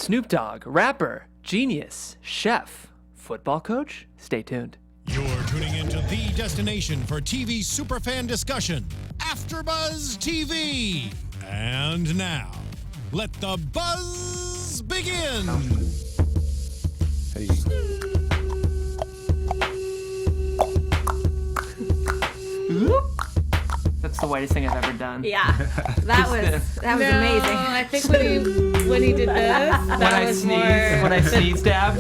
Snoop Dogg, rapper, genius, chef, football coach? Stay tuned. You're tuning into the destination for TV superfan discussion, AfterBuzz TV. And now, let the buzz begin. Hey. That's the whitest thing I've ever done. Yeah, that was amazing. I think when he did this, that was more. When I sneeze dabbed,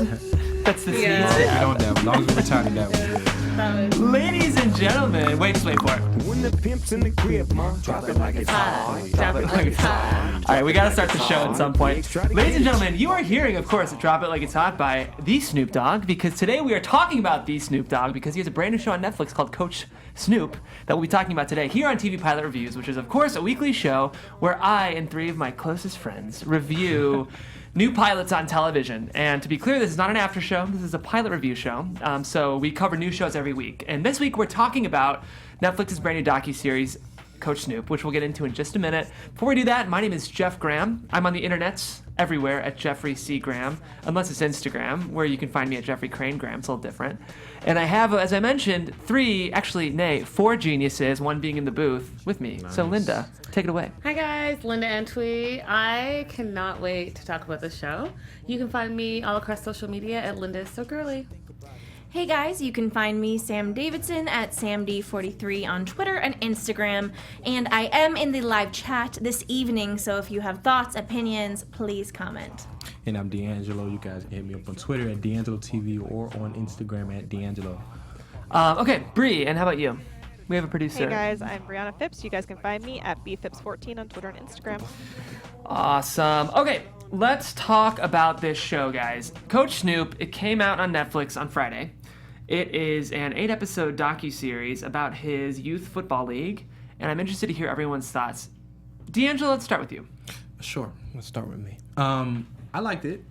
that's the sneeze We dab. don't dab. As long as we're tiny dab, we're good. Ladies and gentlemen, wait for it. When the pimp's in the crib, mom, drop it like it's hot. Drop it like it's hot. All right, we got to start the show at some point. Ladies and gentlemen, you are hearing, of course, Drop It Like It's Hot by the Snoop Dogg, because today we are talking about the Snoop Dogg because he has a brand new show on Netflix called Coach Snoop that we'll be talking about today here on TV Pilot Reviews, which is, of course, a weekly show where I and three of my closest friends review new pilots on television. And to be clear, this is not an after show. This is a pilot review show. So we cover new shows every week. And this week we're talking about Netflix's brand new docuseries, Coach Snoop, which we'll get into in just a minute. Before we do that, my name is Jeff Graham. I'm on the internets everywhere at Jeffrey C. Graham, unless it's Instagram, where you can find me at Jeffrey Crane Graham. It's a little different. And I have, as I mentioned, four geniuses, one being in the booth with me. Nice. So Linda, take it away. Hi guys, Linda Antwi. I cannot wait to talk about the show. You can find me all across social media at Linda Is So Girly. Hey guys, you can find me, Sam Davidson, at SamD43 on Twitter and Instagram. And I am in the live chat this evening, so if you have thoughts, opinions, please comment. And I'm DeAnjiLo. You guys can hit me up on Twitter at DeAnjiLo TV or on Instagram at DeAnjiLo. Okay, Bree, and how about you? We have a producer. Hey guys, I'm Brianna Phipps. You guys can find me at bphipps14 on Twitter and Instagram. Awesome. Okay, let's talk about this show, guys. Coach Snoop, it came out on Netflix on Friday. It is an 8-episode docuseries about his youth football league, and I'm interested to hear everyone's thoughts. DeAnjiLo, let's start with you. Sure. Let's start with me. I liked it.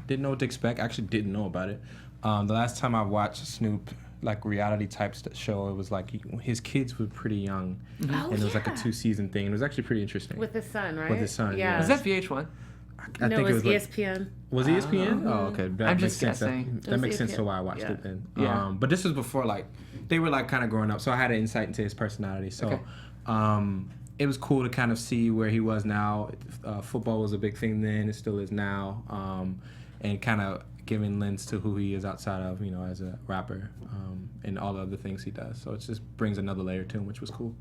Didn't know what to expect. Actually didn't know about it. The last time I watched Snoop, like reality type show, it was like his kids were pretty young, and it was like a 2-season thing. It was actually pretty interesting. With his son, right? With his son, yeah. Was that VH1? I no, think it was like, ESPN. Was it ESPN? Oh, okay. That I'm makes just sense. guessing. That makes sense ESPN. to why I watched Yeah. it then. Yeah. But this was before, like, they were, like, kind of growing up, so I had an insight into his personality. So it was cool to kind of see where he was now. Football was a big thing then. It still is now. And kind of giving lens to who he is outside of, as a rapper and all the other things he does. So it just brings another layer to him, which was cool.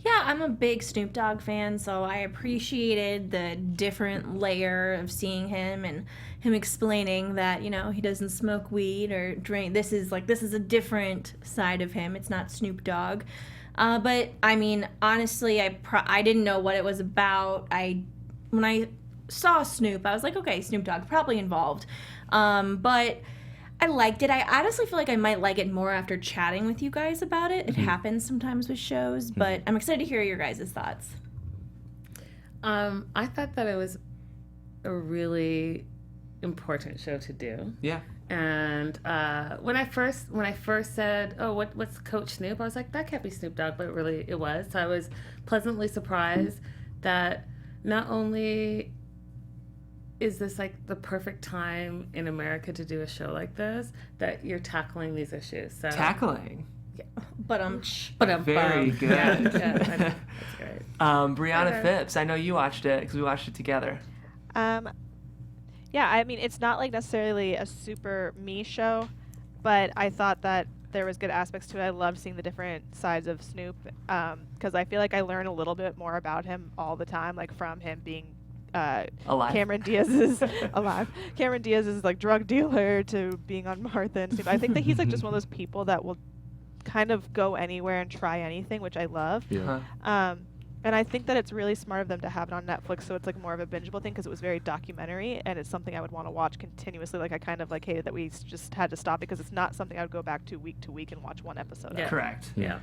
Yeah, I'm a big Snoop Dogg fan, so I appreciated the different layer of seeing him and him explaining that, he doesn't smoke weed or drink. This is a different side of him. It's not Snoop Dogg. But, I mean, honestly, I didn't know what it was about. When I saw Snoop, I was like, okay, Snoop Dogg, probably involved. But I liked it. I honestly feel like I might like it more after chatting with you guys about it. It happens sometimes with shows, but I'm excited to hear your guys' thoughts. I thought that it was a really important show to do. Yeah. And when I first said, "Oh, what's Coach Snoop?" I was like, "That can't be Snoop Dogg," but really it was. So I was pleasantly surprised that not only is this like the perfect time in America to do a show like this, that you're tackling these issues. So Tackling. But Very good. Yeah, that's great. Brianna Phipps, I know you watched it because we watched it together. Yeah, I mean, it's not like necessarily a super me show, but I thought that there was good aspects to it. I loved seeing the different sides of Snoop because I feel like I learn a little bit more about him all the time, like from him being Alive. Cameron Diaz's alive. Cameron Diaz's like drug dealer to being on Martha and Snoop. I think that he's like just one of those people that will kind of go anywhere and try anything, which I love. Yeah. And I think that it's really smart of them to have it on Netflix, so it's like more of a bingeable thing because it was very documentary, and it's something I would want to watch continuously. Like I kind of like hated that we just had to stop because it's not something I would go back to week and watch one episode. Yeah. of. Correct. Yeah.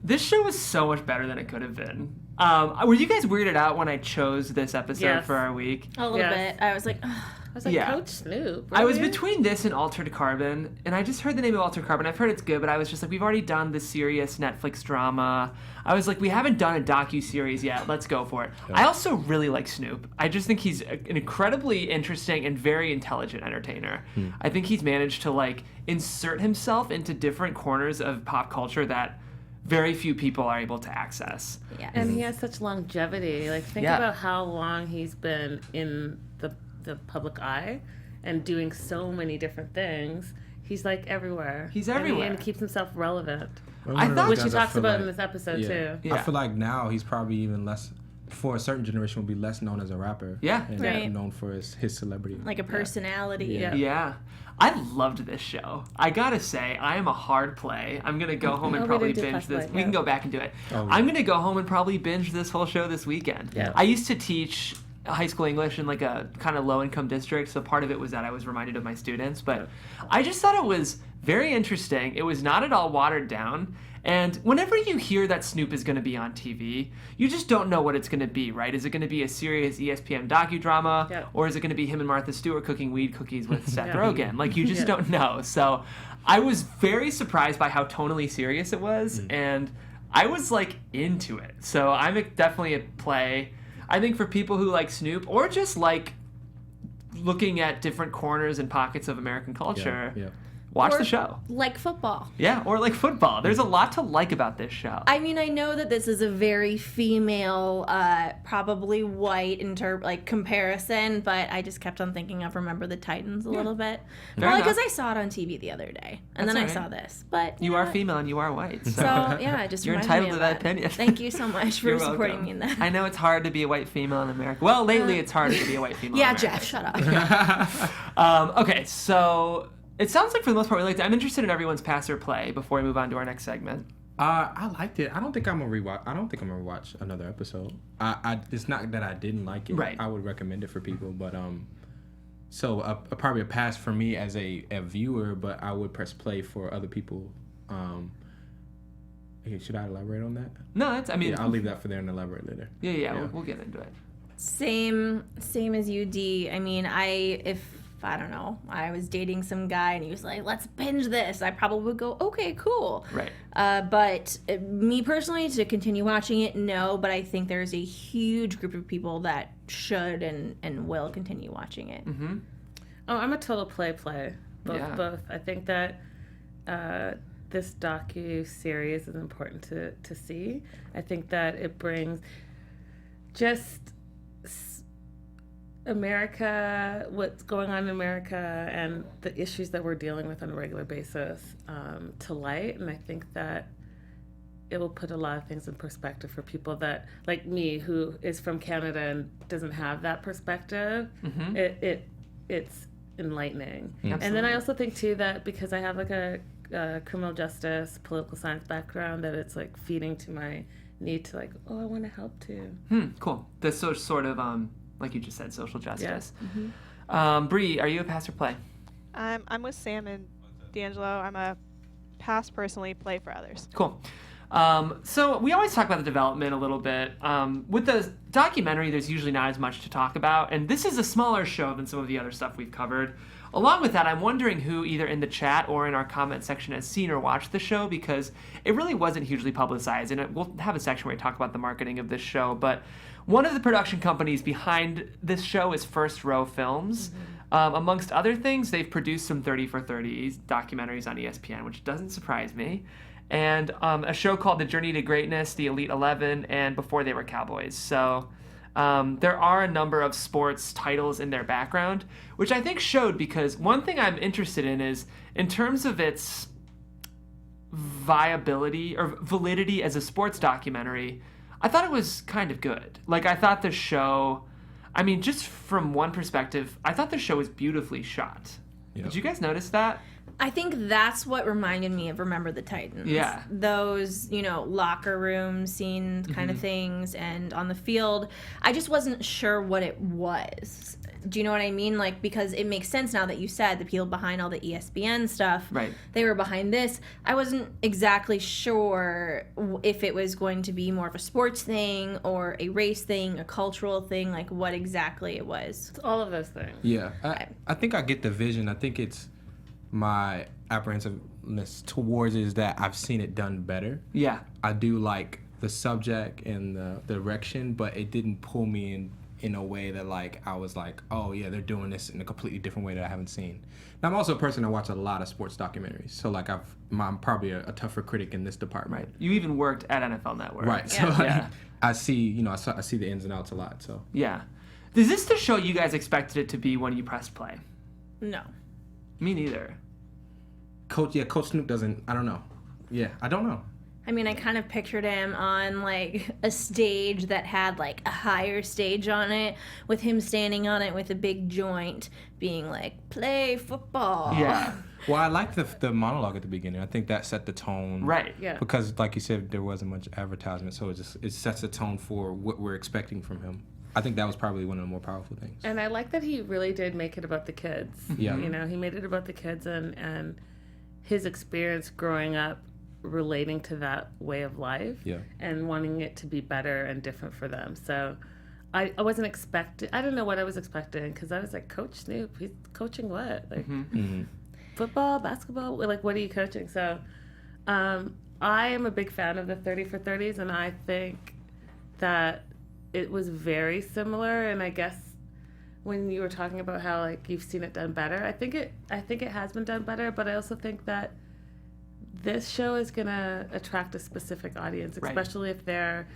This show was so much better than it could have been. Were you guys weirded out when I chose this episode Yes. for our week? a little Yes. bit. I was like, ugh. I was like, Yeah. Coach Snoop. I was really? between this and Altered Carbon, and I just heard the name of Altered Carbon. I've heard it's good, but I was just like, we've already done the serious Netflix drama. I was like, we haven't done a docu-series yet. Let's go for it. Yeah. I also really like Snoop. I just think he's an incredibly interesting and very intelligent entertainer. I think he's managed to like insert himself into different corners of pop culture that very few people are able to access. Yeah. And he has such longevity. Like, think Yeah. about how long he's been in the public eye and doing so many different things. He's like everywhere. He's And everywhere. And keeps himself relevant, I thought- which he talks about in this episode too. Yeah. I feel like now he's probably even less, for a certain generation, will be less known as a rapper. Yeah. And Right. known for his celebrity. Like a personality. Yeah. Yeah. I loved this show. I gotta say, I am a hard play. I'm gonna go home and we probably didn't do binge Plus this. Play, We can yeah. go back and do it. Oh, I'm gonna go home and probably binge this whole show this weekend. Yeah. I used to teach high school English in like a kind of low income district, so part of it was that I was reminded of my students, but I just thought it was very interesting. It was not at all watered down. And whenever you hear that Snoop is going to be on TV, you just don't know what it's going to be, right? Is it going to be a serious ESPN docudrama, Yeah. or is it going to be him and Martha Stewart cooking weed cookies with Seth Yeah. Rogen? Like, you just Yeah. don't know. So I was very surprised by how tonally serious it was, and I was, like, into it. So I'm definitely a play. I think for people who like Snoop, or just like looking at different corners and pockets of American culture, Yeah. watch Or the show. Like football. Yeah, or like football. There's a lot to like about this show. I mean, I know that this is a very female, probably white comparison, but I just kept on thinking of Remember the Titans a little bit. Fair Well, because enough. I saw it on TV the other day, and That's then I all saw right. this. But You know are what? female and you are white. So, So yeah, it just you're reminded entitled me to of that opinion. Thank you so much for You're supporting welcome. me in that. I know it's hard to be a white female in America. Well, lately it's harder to be a white female Yeah, in America. Jeff, shut up. Okay, so it sounds like for the most part we liked it. I'm interested in everyone's pass or play before we move on to our next segment. I liked it. I don't think I'm gonna rewatch another episode. It's not that I didn't like it. Right. I would recommend it for people, but so probably a pass for me as a viewer, but I would press play for other people. Should I elaborate on that? No, that's, I mean, Yeah, I'll leave that for there and elaborate later. yeah. We'll get into it. Same as you, D. I mean, if I don't know, I was dating some guy and he was like, let's binge this, I probably would go, okay, cool. Right. But me personally, to continue watching it, no, but I think there's a huge group of people that should and will continue watching it. Mm-hmm. Oh, I'm a total play. Both. Yeah. I think that this docu-series is important to see. I think that it brings just America, what's going on in America, and the issues that we're dealing with on a regular basis to light. And I think that it will put a lot of things in perspective for people that, like me, who is from Canada and doesn't have that perspective. Mm-hmm. It's enlightening. Absolutely. And then I also think too that because I have like a criminal justice, political science background, that it's like feeding to my need to like, oh, I want to help too. Cool. This sort of, like you just said, social justice. Yeah. Bree, are you a pass or play? I'm with Sam and DeAnjiLo. I'm a pass personally, play for others. Cool. So we always talk about the development a little bit. With the documentary, there's usually not as much to talk about, and this is a smaller show than some of the other stuff we've covered. Along with that, I'm wondering who either in the chat or in our comment section has seen or watched the show, because it really wasn't hugely publicized, and we'll have a section where we talk about the marketing of this show, but one of the production companies behind this show is First Row Films. Amongst other things, they've produced some 30 for 30 documentaries on ESPN, which doesn't surprise me, and a show called The Journey to Greatness, The Elite 11, and Before They Were Cowboys. So there are a number of sports titles in their background, which I think showed, because one thing I'm interested in is, in terms of its viability or validity as a sports documentary, I thought it was kind of good. Like, I thought the show, I mean, just from one perspective, I thought the show was beautifully shot. Yeah. Did you guys notice that? I think that's what reminded me of Remember the Titans. Yeah. Those, locker room scene kind of things, and on the field. I just wasn't sure what it was. Do you know what I mean? Like, because it makes sense now that you said the people behind all the ESPN stuff, Right. they were behind this. I wasn't exactly sure if it was going to be more of a sports thing or a race thing, a cultural thing, like what exactly it was. It's all of those things. Yeah, I think I get the vision. I think it's my apprehensiveness towards it is that I've seen it done better. Yeah. I do like the subject and the direction, but it didn't pull me in a way that like I was like, oh yeah, they're doing this in a completely different way that I haven't seen. And I'm also a person that watches a lot of sports documentaries, so like I'm probably a tougher critic in this department. Right. You even worked at NFL Network. Right. So Yeah. I see, I see the ins and outs a lot. So Yeah. Is this the show you guys expected it to be when you pressed play? No. Me neither. Coach Snoop doesn't. I don't know. Yeah, I don't know. I mean, I kind of pictured him on, like, a stage that had, like, a higher stage on it, with him standing on it with a big joint, being like, play football. Yeah. Well, I like the monologue at the beginning. I think that set the tone. Right. Yeah. Because, like you said, there wasn't much advertisement, so it sets a tone for what we're expecting from him. I think that was probably one of the more powerful things. And I like that he really did make it about the kids. Yeah. You know, he made it about the kids and his experience growing up relating to that way of life. Yeah. And wanting it to be better and different for them. So I wasn't expecting, I don't know what I was expecting, because I was like, Coach Snoop, he's coaching what? Like football, basketball? Like, what are you coaching? So I am a big fan of the 30 for 30s, and I think that it was very similar. And I guess when you were talking about how like you've seen it done better, I think it has been done better, but I also think that this show is gonna attract a specific audience, Right. especially if they're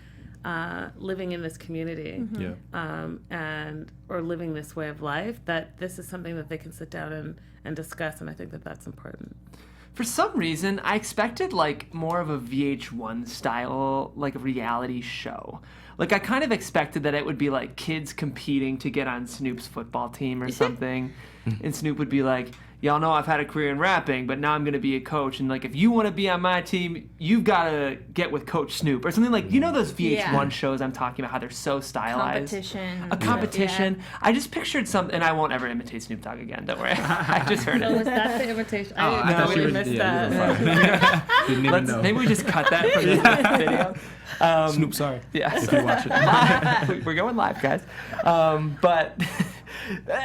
living in this community Yeah. or living this way of life. That this is something that they can sit down and discuss, and I think that that's important. For some reason, I expected like more of a VH1 style like reality show. Like I kind of expected that it would be like kids competing to get on Snoop's football team or something. And Snoop would be like, y'all know I've had a career in rapping, but now I'm going to be a coach. And like, if you want to be on my team, you've got to get with Coach Snoop or something like, you know, those VH1 shows I'm talking about, how they're so stylized. Competition. A competition. I just pictured something, and I won't ever imitate Snoop Dogg again. Don't worry. I just heard Oh, it. was that the invitation? I I thought didn't you know were- we missed yeah, that. you were fine. Didn't even know. Maybe we just cut that from this video. Snoop, sorry. Yeah. If you watch it. We're going live, guys. But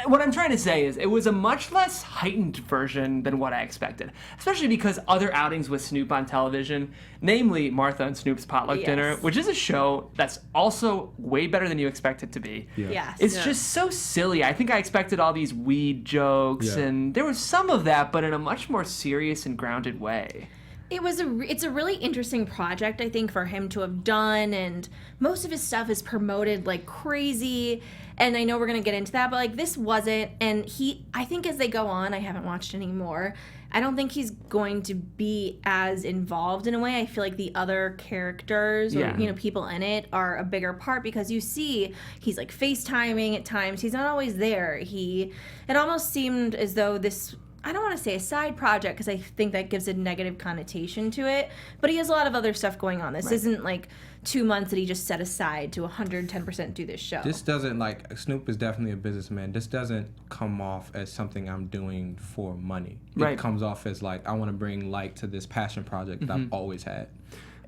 what I'm trying to say is it was a much less heightened version than what I expected, especially because other outings with Snoop on television, namely Martha and Snoop's Potluck Yes. Dinner, which is a show that's also way better than you expect it to be. Yeah. Yes. It's just so silly. I think I expected all these weed jokes, Yeah. and there was some of that, but in a much more serious and grounded way. It's a really interesting project, I think, for him to have done, and most of his stuff is promoted like crazy, and I know we're gonna get into that, but like this wasn't, and I think as they go on, I haven't watched any more, I don't think he's going to be as involved in a way. I feel like the other characters or Yeah. people in it are a bigger part, because you see he's like FaceTiming at times, he's not always there. It almost seemed as though this, I don't want to say a side project, because I think that gives a negative connotation to it, but he has a lot of other stuff going on. This isn't like 2 months that he just set aside to 110% do this show. This doesn't, like, Snoop is definitely a businessman. This doesn't come off as something I'm doing for money. Right. It comes off as, like, I want to bring light to this passion project that I've always had.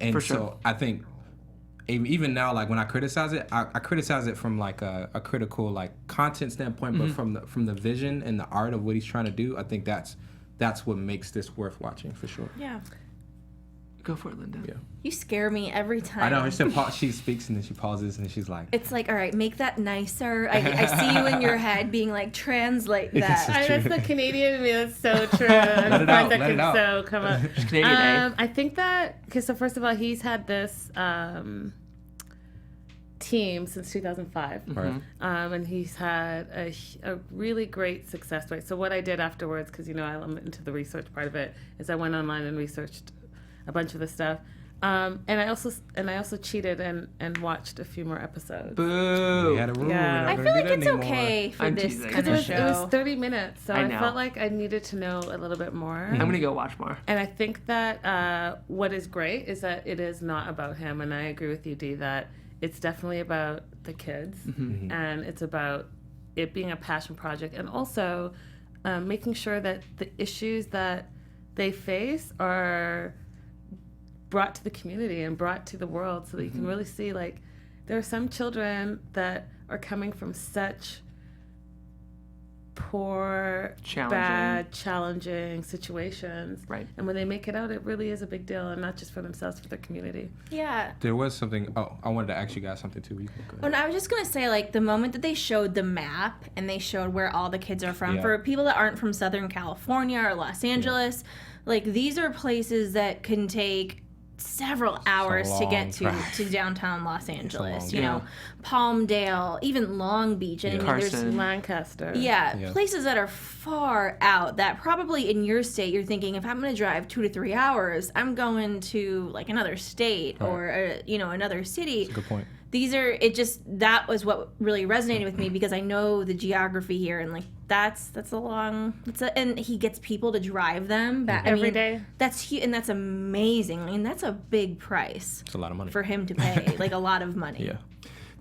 And For so sure. I think even now, like, when I criticize it, I criticize it from, like, a critical, like, content standpoint, but from the vision and the art of what he's trying to do, I think that's what makes this worth watching, for sure. Yeah. Go for it, Linda. Yeah. You scare me every time. I know. She speaks and then she pauses and she's like, It's like, all right, make that nicer. I see you in your head being like, translate that. That's the Canadian in me. That's so true. I'm it out, surprised that let it can out. so come up. Canadian, eh? I think that so first of all, he's had this team since 2005, right. and he's had a really great success rate. So what I did afterwards, because I'm into the research part of it, is I went online and researched a bunch of the stuff. And I also cheated and watched a few more episodes. Boo. We had a rule. Yeah. We're not I gonna feel do like that it's anymore. okay for I'm this teasing. kind It of was, show. it was 30 minutes, so I I know. felt like I needed to know a little bit more. I'm going to go watch more. And I think that what is great is that it is not about him. And I agree with you, Dee, that it's definitely about the kids. And it's about it being a passion project, and also making sure that the issues that they face are brought to the community and brought to the world, so that you can really see, like, there are some children that are coming from such poor, bad, challenging situations. Right. And when they make it out, it really is a big deal, and not just for themselves, for their community. Yeah. There was something. Oh, I wanted to ask you guys something too. And I was just gonna say, like, the moment that they showed the map and they showed where all the kids are from, Yeah. for people that aren't from Southern California or Los Angeles, like, these are places that can take several hours to get to downtown Los Angeles. You know, Palmdale, even Long Beach, and I mean, Carson. there's Lancaster. yeah, places that are far out that probably in your state you're thinking, if I'm going to drive 2 to 3 hours, I'm going to like another state or another city. That's a good point. These are that was what really resonated with me, because I know the geography here, and like and he gets people to drive them back Every day. That's and that's amazing. I mean, that's a big price. It's a lot of money for him to pay, like a lot of money. Yeah.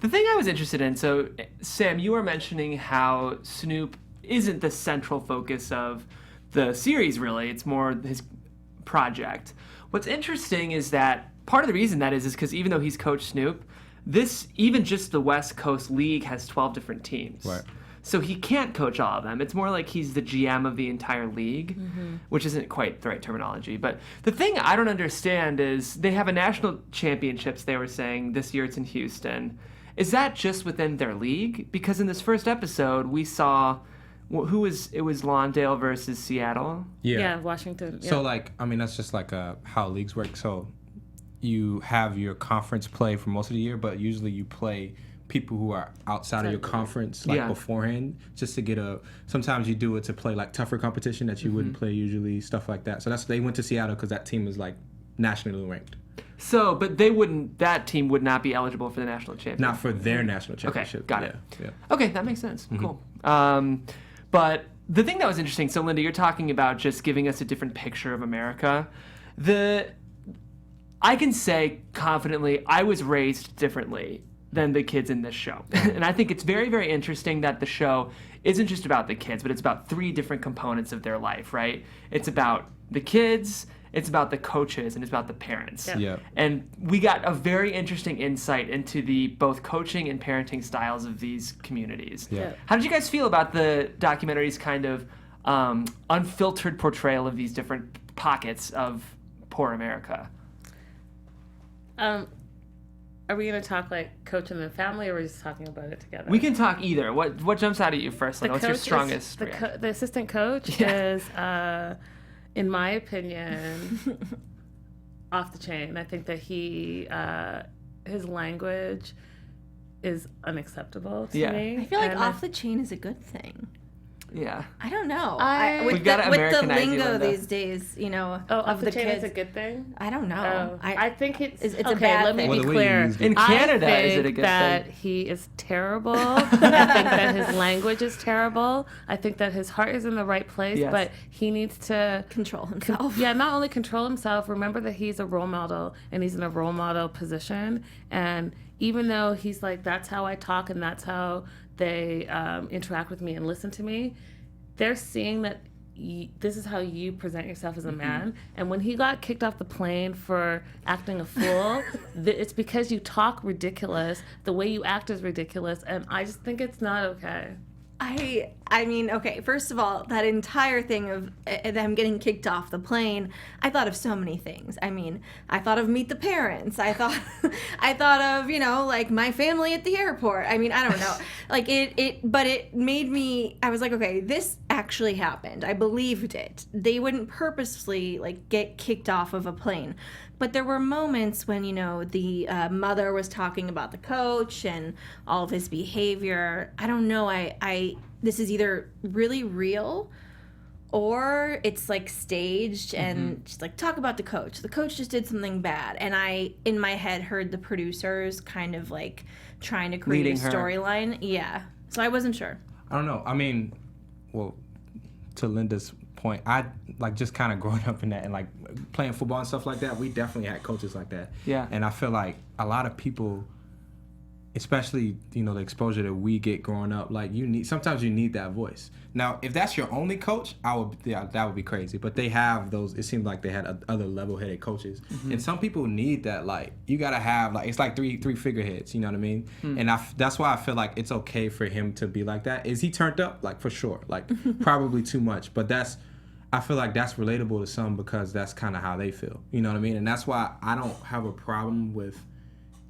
The thing I was interested in, so Sam, you were mentioning how Snoop isn't the central focus of the series, really. It's more his project. What's interesting is that part of the reason that is because even though he's Coach Snoop, even just the West Coast League has 12 different teams. Right. So he can't coach all of them. It's more like he's the GM of the entire league, which isn't quite the right terminology. But the thing I don't understand is they have a national championships, they were saying. This year it's in Houston. Is that just within their league? Because in this first episode, we saw it was Lawndale versus Seattle. Yeah, Washington. Yeah. So, like, I mean, that's just like how leagues work. So you have your conference play for most of the year, but usually you play people who are outside of your conference beforehand, just to get sometimes you do it to play like tougher competition that you wouldn't play usually, stuff like that. So they went to Seattle because that team is like nationally ranked. So, but that team would not be eligible for the national championship. Not for their national championship. Okay, got it. Yeah. Okay, that makes sense. Cool. But the thing that was interesting, so Linda, you're talking about just giving us a different picture of America. I can say confidently, I was raised differently than the kids in this show. And I think it's very, very interesting that the show isn't just about the kids, but it's about 3 different components of their life, right? It's about the kids, it's about the coaches, and it's about the parents. Yeah. And we got a very interesting insight into the both coaching and parenting styles of these communities. Yeah. How did you guys feel about the documentary's kind of unfiltered portrayal of these different pockets of poor America? Are we going to talk like coach and then family, or are we just talking about it together? We can talk either. What jumps out at you first? Like, what's your strongest? The assistant coach is, in my opinion, off the chain. I think that his language is unacceptable to me. I feel like off the chain is a good thing. Yeah. I don't know. We've got to Americanize with the lingo Linda. these days, off the chain kids. is a good thing? I don't know. I think it's a okay, bad let me thing. be clear. In Canada, I think is it a good that thing? he is terrible. I think that his language is terrible. I think that his heart is in the right place, Yes. but he needs to Control himself. not only control himself, remember that he's a role model, and he's in a role model position. And even though he's like, that's how I talk and that's how they interact with me and listen to me, they're seeing that this is how you present yourself as a man. And when he got kicked off the plane for acting a fool, it's because you talk ridiculous. The way you act is ridiculous. And I just think it's not okay. I mean, okay, first of all, that entire thing of them getting kicked off the plane, I thought of so many things. I mean, I thought of Meet the Parents. I thought of, like my family at the airport. I mean, I don't know. Like but it made me, I was like, okay, this actually happened. I believed it. They wouldn't purposely like get kicked off of a plane. But there were moments when, the mother was talking about the coach and all of his behavior. I don't know. This is either really real or it's like staged and just like talk about the coach. The coach just did something bad. And I, in my head, heard the producers kind of like trying to create Leading a her. storyline. Yeah. So I wasn't sure. I don't know. I mean, well, to Linda's point, I like just kind of growing up in that and like playing football and stuff like that. We definitely had coaches like that. Yeah. And I feel like a lot of people especially, the exposure that we get growing up, like sometimes you need that voice. Now, if that's your only coach, that would be crazy. But they have those. It seemed like they had other level-headed coaches, and some people need that. Like you gotta have it's like three figureheads. You know what I mean? And that's why I feel like it's okay for him to be like that. Is he turned up? Like for sure. Like probably too much. But I feel like that's relatable to some because that's kind of how they feel. You know what I mean? And that's why I don't have a problem with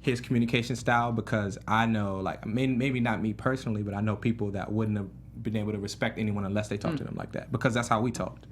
his communication style, because I know, like, maybe not me personally, but I know people that wouldn't have been able to respect anyone unless they talked to them like that, because that's how we talked.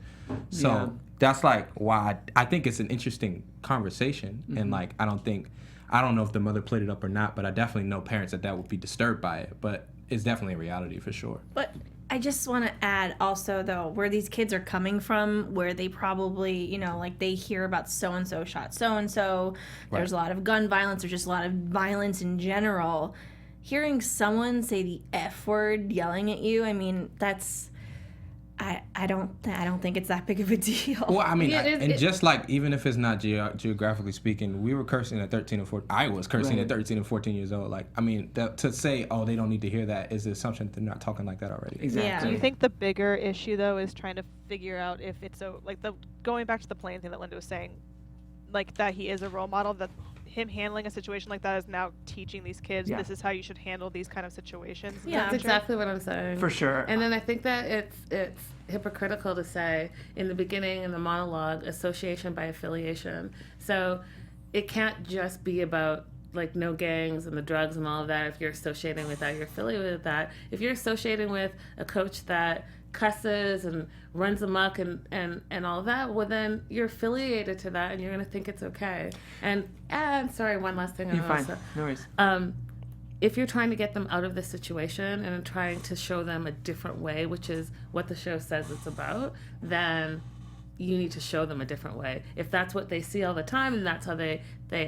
So that's like why I think it's an interesting conversation, and like I don't know if the mother played it up or not, but I definitely know parents that would be disturbed by it, but it's definitely a reality for sure. But I just want to add also, though, where these kids are coming from, where they probably, like they hear about so-and-so shot so-and-so. There's a lot of gun violence. There's just a lot of violence in general. Hearing someone say the F word yelling at you, I mean, that's... I don't think it's that big of a deal. Well, I mean, just like, even if it's not geographically speaking, we were cursing at 13 and 14. I was cursing at 13 and 14 years old. Like, I mean, to say, oh, they don't need to hear that is the assumption that they're not talking like that already. Exactly. Yeah. Do you think the bigger issue, though, is trying to figure out if it's going back to the plane thing that Linda was saying, like that he is a role model, that him handling a situation like that is now teaching these kids this is how you should handle these kind of situations? Yeah, That's exactly what I'm saying. For sure. And then I think that it's hypocritical to say in the beginning in the monologue, association by affiliation. So it can't just be about like no gangs and the drugs and all of that. If you're associating with that, you're affiliated with that. If you're associating with a coach that cusses and runs amok and all of that, well then you're affiliated to that and you're going to think it's okay. And sorry, one last thing. You're fine. No worries. If you're trying to get them out of this situation and trying to show them a different way, which is what the show says it's about, then you need to show them a different way. If that's what they see all the time and that's how they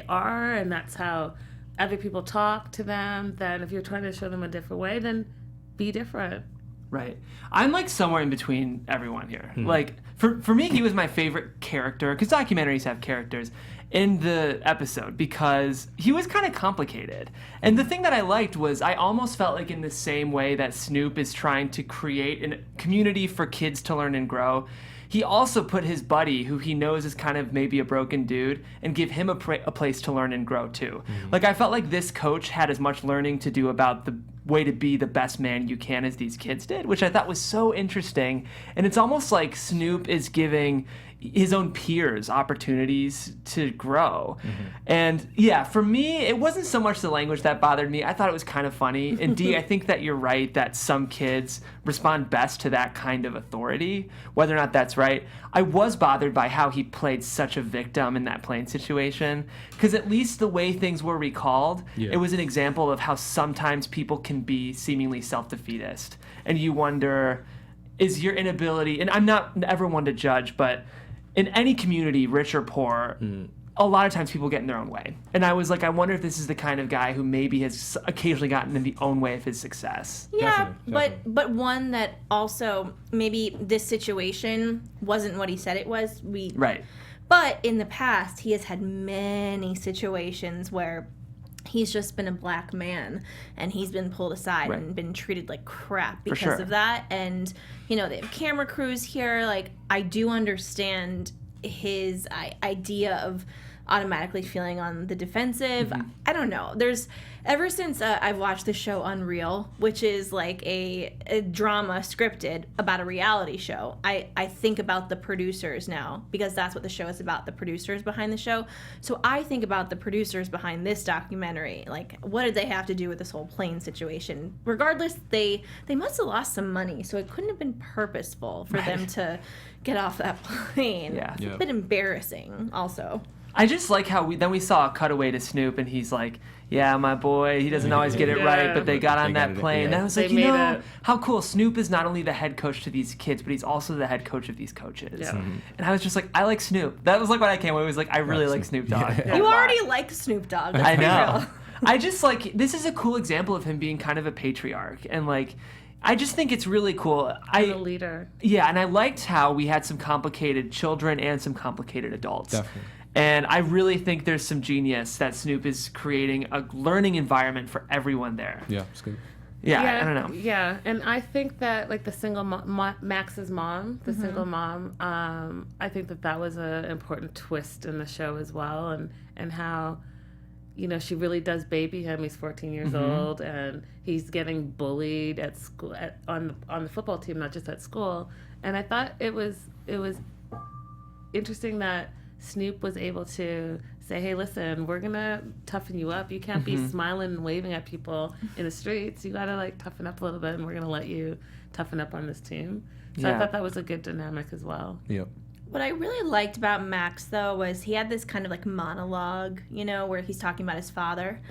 are and that's how other people talk to them, then if you're trying to show them a different way, then be different. Right. I'm like somewhere in between everyone here. Like for me, he was my favorite character, because documentaries have characters, in the episode, because he was kind of complicated. And the thing that I liked was I almost felt like in the same way that Snoop is trying to create a community for kids to learn and grow, he also put his buddy, who he knows is kind of maybe a broken dude, and give him a place to learn and grow too. Like I felt like this coach had as much learning to do about the way to be the best man you can as these kids did, which I thought was so interesting. And it's almost like Snoop is giving his own peers opportunities to grow. And yeah, for me, it wasn't so much the language that bothered me. I thought it was kind of funny. And D, I think that you're right that some kids respond best to that kind of authority, whether or not that's right. I was bothered by how he played such a victim in that plane situation, because at least the way things were recalled, it was an example of how sometimes people can be seemingly self-defeatist. And you wonder, is your inability, and I'm not ever one to judge, but in any community, rich or poor, a lot of times people get in their own way. And I was like, I wonder if this is the kind of guy who maybe has occasionally gotten in the own way of his success. Yeah, Definitely. but one that also, maybe this situation wasn't what he said it was. Right. But in the past, he has had many situations where he's just been a black man and he's been pulled aside and been treated like crap because of that. And, they have camera crews here. Like, I do understand his idea of automatically feeling on the defensive. I don't know. Ever since I've watched the show Unreal, which is like a drama scripted about a reality show, I think about the producers now, because that's what the show is about, the producers behind the show. So I think about the producers behind this documentary. Like, what did they have to do with this whole plane situation? Regardless, they must have lost some money, so it couldn't have been purposeful for them to get off that plane. Yeah. It's a bit embarrassing also. I just like how we saw a cutaway to Snoop, and he's like, yeah, my boy, he doesn't always get it right, but they got on that plane. And I was like, how cool. Snoop is not only the head coach to these kids, but he's also the head coach of these coaches. Yeah. And I was just like, I like Snoop. That was like what I came away. It was like, I really like Snoop Dogg. You already like Snoop Dogg. Let's I be know. real. I just like, this is a cool example of him being kind of a patriarch. And like, I just think it's really cool. And a leader. Yeah, and I liked how we had some complicated children and some complicated adults. Definitely. And I really think there's some genius that Snoop is creating a learning environment for everyone there. Yeah, it's good. Yeah, I don't know. Yeah, and I think that like the single Max's mom, the single mom, I think that was an important twist in the show as well, and how, you know, she really does baby him. He's 14 years old, and he's getting bullied at school, on the football team, not just at school. And I thought it was interesting that Snoop was able to say, hey, listen, we're gonna toughen you up. You can't be smiling and waving at people in the streets. You gotta like toughen up a little bit, and we're gonna let you toughen up on this team. So I thought that was a good dynamic as well. Yep. What I really liked about Max, though, was he had this kind of like monologue, you know, where he's talking about his father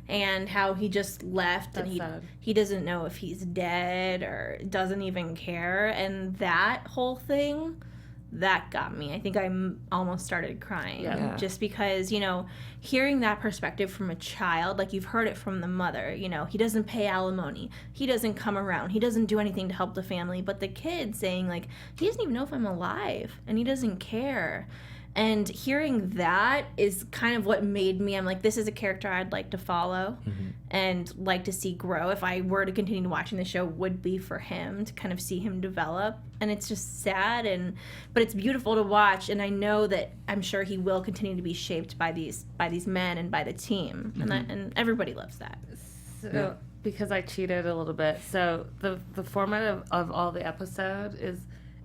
and how he just left. That's and sad. he doesn't know if he's dead or doesn't even care. And that whole thing, that got me. I think I almost started crying. Yeah. Just because, you know, hearing that perspective from a child, like you've heard it from the mother, you know, he doesn't pay alimony, he doesn't come around, he doesn't do anything to help the family, but the kid saying like, he doesn't even know if I'm alive and he doesn't care. And hearing that is kind of what made me, I'm like, this is a character I'd like to follow and like to see grow. If I were to continue watching the show, would be for him to kind of see him develop. And it's just sad, but it's beautiful to watch. And I know that I'm sure he will continue to be shaped by these men and by the team. And everybody loves that. So, because I cheated a little bit. So the format of all the episode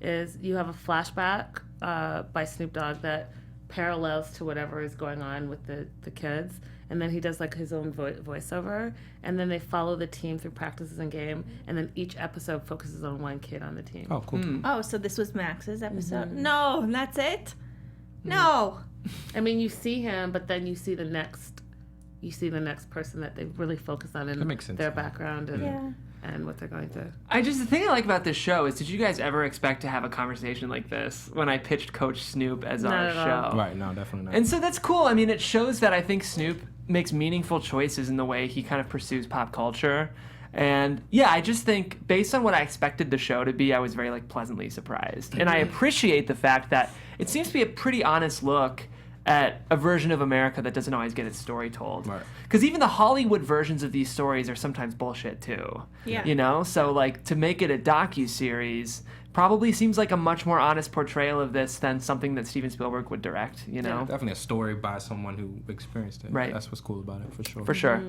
is you have a flashback by Snoop Dogg that parallels to whatever is going on with the kids, and then he does like his own voiceover, and then they follow the team through practices and game, and then each episode focuses on one kid on the team. Oh, cool. Oh, so this was Max's episode? No, that's it? No. I mean, you see him, but then you see the next person that they really focus on in That makes sense, their yeah. background and what they're going through. The thing I like about this show is, did you guys ever expect to have a conversation like this when I pitched Coach Snoop as Not our at all. show? Right, no, definitely not. And so that's cool. I mean, it shows that I think Snoop makes meaningful choices in the way he kind of pursues pop culture. And yeah, I just think based on what I expected the show to be, I was very like pleasantly surprised. And I appreciate the fact that it seems to be a pretty honest look at a version of America that doesn't always get its story told. Right. Because even the Hollywood versions of these stories are sometimes bullshit too. Yeah. You know? So like to make it a docuseries probably seems like a much more honest portrayal of this than something that Steven Spielberg would direct, you know? Definitely a story by someone who experienced it. Right. That's what's cool about it, for sure. For sure.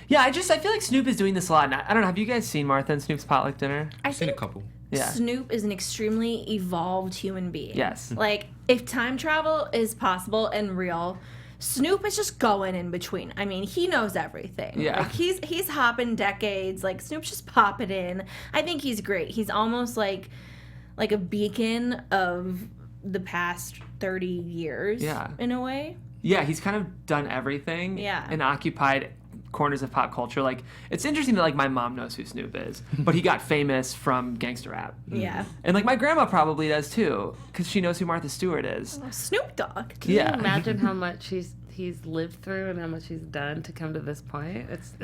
Yeah, I feel like Snoop is doing this a lot. And I don't know, have you guys seen Martha and Snoop's Potluck Dinner? I've seen a couple. Yeah. Snoop is an extremely evolved human being. Yes. Like, if time travel is possible and real, Snoop is just going in between. I mean, he knows everything. Yeah. Like, he's hopping decades. Like, Snoop's just popping in. I think he's great. He's almost like a beacon of the past 30 years. Yeah. In a way. Yeah, he's kind of done everything. Yeah. And occupied corners of pop culture. Like, it's interesting that like my mom knows who Snoop is, but he got famous from gangster rap. Yeah. And like my grandma probably does too, because she knows who Martha Stewart is. Snoop Dogg. Can you imagine how much he's lived through and how much he's done to come to this point? It's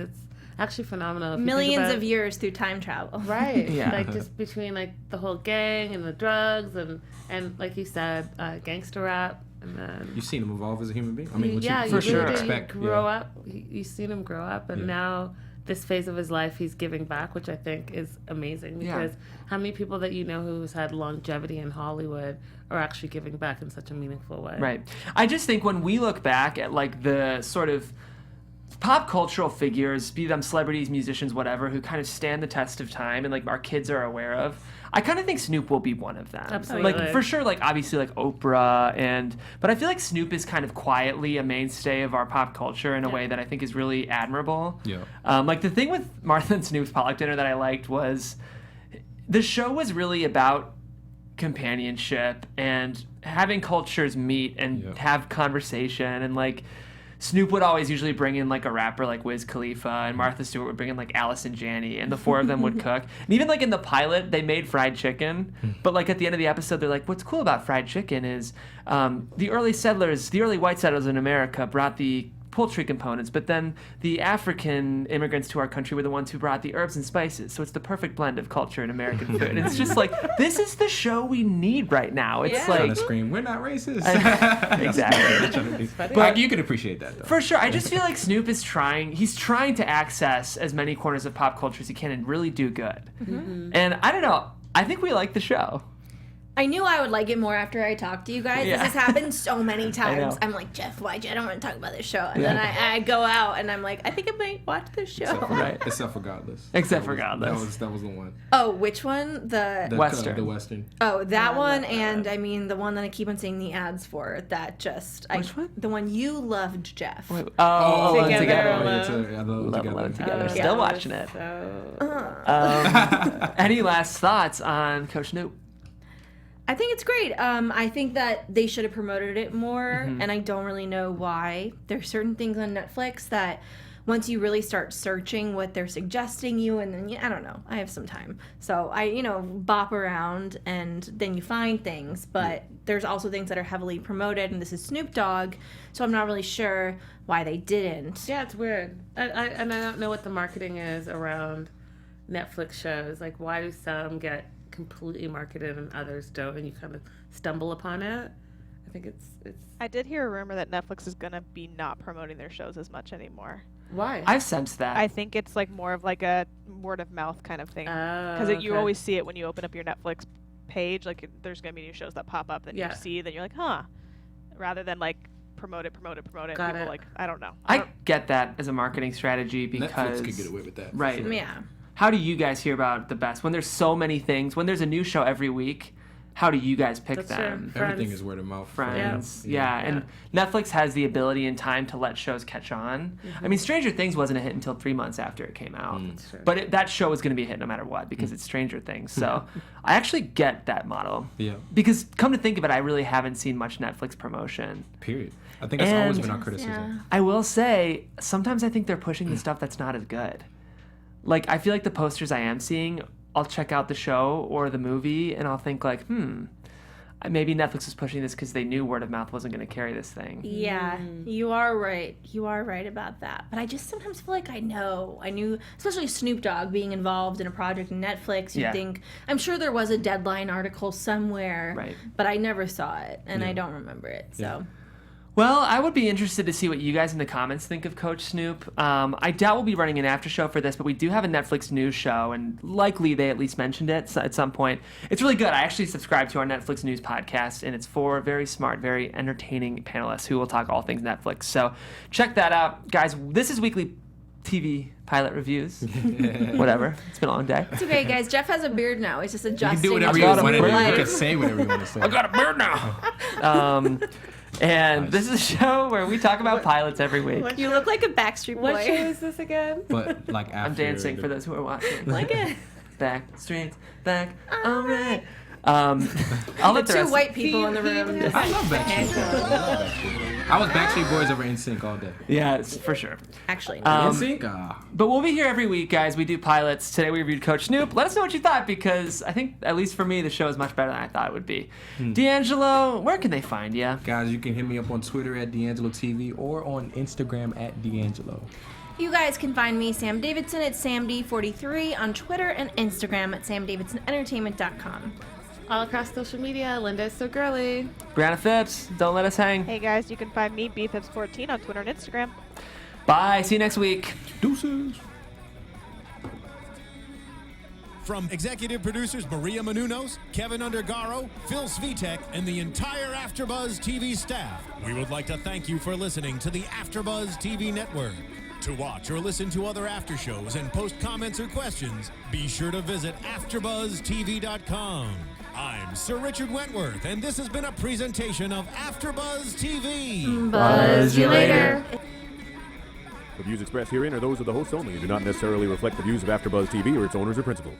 actually phenomenal. If you think Millions about of years through time travel. Right. Yeah. Like just between like the whole gang and the drugs and like you said, gangster rap, and then You've seen him evolve as a human being? I mean, what yeah, you For you sure. really do. expect. You grow up. You've seen him grow up, and Yeah. now this phase of his life, he's giving back, which I think is amazing. Yeah. Because how many people that you know who's had longevity in Hollywood are actually giving back in such a meaningful way? Right. I just think when we look back at like the sort of pop cultural figures, be them celebrities, musicians, whatever, who kind of stand the test of time and like our kids are aware of, I kind of think Snoop will be one of them. Absolutely. Like for sure, like obviously like Oprah but I feel like Snoop is kind of quietly a mainstay of our pop culture in a way that I think is really admirable. Yeah. Like the thing with Martha and Snoop's Potluck Dinner that I liked was the show was really about companionship and having cultures meet and have conversation, and like Snoop would always usually bring in like a rapper like Wiz Khalifa, and Martha Stewart would bring in like Allison Janney, and the four of them would cook. And even like in the pilot, they made fried chicken, but like at the end of the episode, they're like, what's cool about fried chicken is the early white settlers in America brought the poultry components, but then the African immigrants to our country were the ones who brought the herbs and spices. So it's the perfect blend of culture and American food. And it's just like, this is the show we need right now. It's Trying like to scream, we're not racist. exactly. But you can appreciate that, though. For sure. I just feel like Snoop is he's trying to access as many corners of pop culture as he can and really do good. And I don't know, I think we like the show. I knew I would like it more after I talked to you guys. Yeah. This has happened so many times. know. I'm like, Jeff, I don't want to talk about this show. And then I go out and I'm like, I think I might watch this show. Except for Godless. Except for Godless. That was the one. Oh, which one? The Western. The Western. Oh, that one, love and that. I mean the one that I keep on seeing the ads for. That just Which one? The one you loved, Jeff. Alone Together. Together. Together. Alone Together. Oh, Still yeah. watching it. So, Any last thoughts on Coach Snoop? I think it's great. I think that they should have promoted it more, and I don't really know why. There's certain things on Netflix that once you really start searching what they're suggesting you, and then I don't know. I have some time, so I bop around, and then you find things. But there's also things that are heavily promoted, and this is Snoop Dogg, so I'm not really sure why they didn't. yeah, it's weird. And I don't know what the marketing is around Netflix shows. Like, why do some get completely marketed and others don't, and you kind of stumble upon it? I think it's I did hear a rumor that Netflix is gonna be not promoting their shows as much anymore. why. I've sensed that. I think it's like more of like a word of mouth kind of thing. Because you okay. always see it when you open up your Netflix page. Like there's gonna be new shows that pop up that Yeah. you see, then you're like, huh. Rather than like promote it. Got People it. like I don't know. I get that as a marketing strategy because Netflix could get away with that. right. Yeah. How do you guys hear about the best? When there's so many things, when there's a new show every week, how do you guys pick That's them? true. Everything Friends. is word of mouth. Friends, Yeah. and Netflix has the ability and time to let shows catch on. I mean, Stranger Things wasn't a hit until 3 months after it came out, true. but that show was going to be a hit no matter what because it's Stranger Things. So I actually get that model. Yeah. Because come to think of it, I really haven't seen much Netflix promotion. Period. I think that's always been our criticism. I will say, sometimes I think they're pushing the stuff that's not as good. Like, I feel like the posters I am seeing, I'll check out the show or the movie, and I'll think like, maybe Netflix is pushing this because they knew word of mouth wasn't going to carry this thing. Yeah, you are right. You are right about that. But I just sometimes feel like I knew, especially Snoop Dogg being involved in a project in Netflix. You Yeah. think, I'm sure there was a Deadline article somewhere, Right. but I never saw it, and I Yeah. don't remember it. So. Yeah. Well, I would be interested to see what you guys in the comments think of Coach Snoop. I doubt we'll be running an after show for this, but we do have a Netflix news show, and likely they at least mentioned it at some point. It's really good. I actually subscribe to our Netflix news podcast, and it's for very smart, very entertaining panelists who will talk all things Netflix. So check that out. Guys, this is weekly TV pilot reviews. Whatever. It's been a long day. It's okay, guys. Jeff has a beard now. He's just You adjusting can do whatever to you got a want to beard. do. You life. can say whatever you want to say. I got a beard now. And this is a show where we talk about pilots every week. You look like a Backstreet Boy. What show is this again? But like after I'm dancing for those who are watching. Like it. Back streets, back. All right. I'll let the Two rest. white people in the room. Just, I love Backstreet Boys. I love Backstreet Boys. I was Backstreet Boys over NSYNC all day. Yeah, it's for sure. actually, NSYNC? But we'll be here every week, guys. We do pilots. Today we reviewed Coach Snoop. Let us know what you thought because I think, at least for me, the show is much better than I thought it would be. DeAnjiLo, where can they find you? Guys, you can hit me up on Twitter at DeAnjiLo TV or on Instagram at DeAnjiLo. you guys can find me, Sam Davidson, at SamD43 on Twitter and Instagram at SamDavidsonEntertainment.com. All across social media, Linda is so girly. Brianna Phipps, don't let us hang. Hey guys, you can find me BPhips14 on Twitter and Instagram. Bye. See you next week. Deuces. From executive producers Maria Menounos, Kevin Undergaro, Phil Svitek, and the entire AfterBuzz TV staff, we would like to thank you for listening to the AfterBuzz TV network. To watch or listen to other after shows and post comments or questions, be sure to visit AfterBuzzTV.com. I'm Sir Richard Wentworth, and this has been a presentation of AfterBuzz TV. Buzz you later. The views expressed herein are those of the hosts only and do not necessarily reflect the views of AfterBuzz TV or its owners or principals.